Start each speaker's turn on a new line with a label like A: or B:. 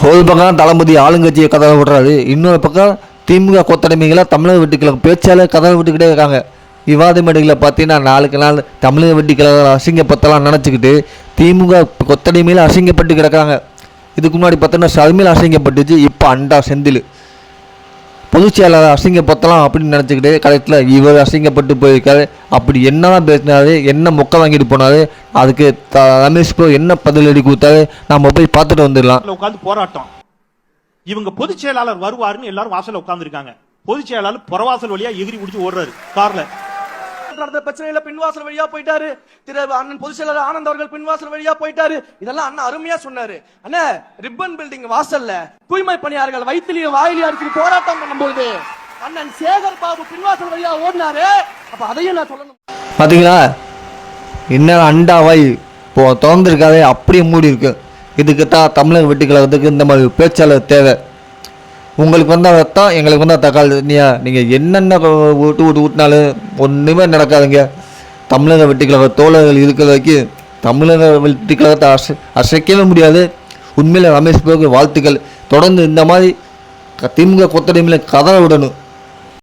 A: ஒரு பக்கம் தளபதி ஆளுங்கட்சியை கதவை விடுறாரு, இன்னொரு பக்கம் திமுக கொத்தடிமைகளை தமிழக வெட்டிக்கழகம் பேச்சாளர் கதவை விட்டுக்கிட்டே இருக்காங்க. விவாத மேடைகளை பார்த்தீங்கன்னா நாளுக்கு நாள் தமிழக வெட்டிக்கழகம் அசிங்கப்பத்தெல்லாம் நினச்சிக்கிட்டு திமுக கொத்தடிமையில் அசிங்கப்பட்டு கிடக்காங்க. இதுக்கு முன்னாடி பார்த்தோன்னா சர்மையில் அசிங்கப்பட்டுச்சு, இப்போ அண்டா செந்தில் பொதுச் செயலாளர் அசிங்கப்பத்தலாம் அப்படின்னு நினச்சிக்கிட்டு கடைசியில் இவர் அசிங்கப்பட்டு போயிருக்காரு. அப்படி என்னதான் பேசினாரு, என்ன மொக்க வாங்கிட்டு போனாரு, அதுக்கு ரமேஷ் ப்ரோ என்ன பதிலடி கொடுத்தாரு, நம்ம போய் பார்த்துட்டு வந்துடலாம்.
B: உட்காந்து போராட்டம். இவங்க பொதுச் செயலாளர் வருவாருன்னு எல்லாரும் வாசல்ல உட்கார்ந்து இருக்காங்க. பொதுச் செயலாளர் புறவாசல் வழியா எகிரி முடிச்சு ஓடுறாரு கார்ல.
C: நடந்த பிரச்சனையில பின்வாசல் வழியா போயிட்டாரு. திரு அண்ணன் பொதுச் செயலாளர் ஆனந்த் அவர்கள் பின்வாசல் வழியா போயிட்டாரு. இதெல்லாம் அண்ணன் அருமையா சொன்னாரு. அண்ணா ரிப்பன் பில்டிங் வாசல்ல தூய்மை பணியாளர்கள் வயிற்றுலயும் வாயிலையும் அடிச்சு போராட்டம் பண்ணும்போது அண்ணன் சேகர் பாபு பின்வாசல் வழியா ஓடினாரு. அப்ப அதையும் நான் சொல்லணும்.
A: பார்த்தீங்களா, என்ன அண்டாவாய் இப்போ திறந்துருக்காதே அப்படியே மூடி இருக்கு. இதுக்கு தான் தமிழக வெட்டிக்கழகத்துக்கு இந்த மாதிரி பேச்சாளர் தேவை. உங்களுக்கு வந்தால் ரத்தம், எங்களுக்கு வந்தால் தக்காளி தண்ணியா, நீங்கள் என்னென்ன ஊட்டினாலும் ஒன்றுமே நடக்காதுங்க. தமிழக வெட்டிக்கழக தோழர்கள் இருக்கிற வரைக்கும் தமிழக வெட்டிக்கழகத்தை அசைக்கவே முடியாது. உண்மையில் ரமேஷ் ப்ரோக்கு வாழ்த்துக்கள். தொடர்ந்து இந்த மாதிரி திமுக கொத்தடிமையில் கதற விடணும்.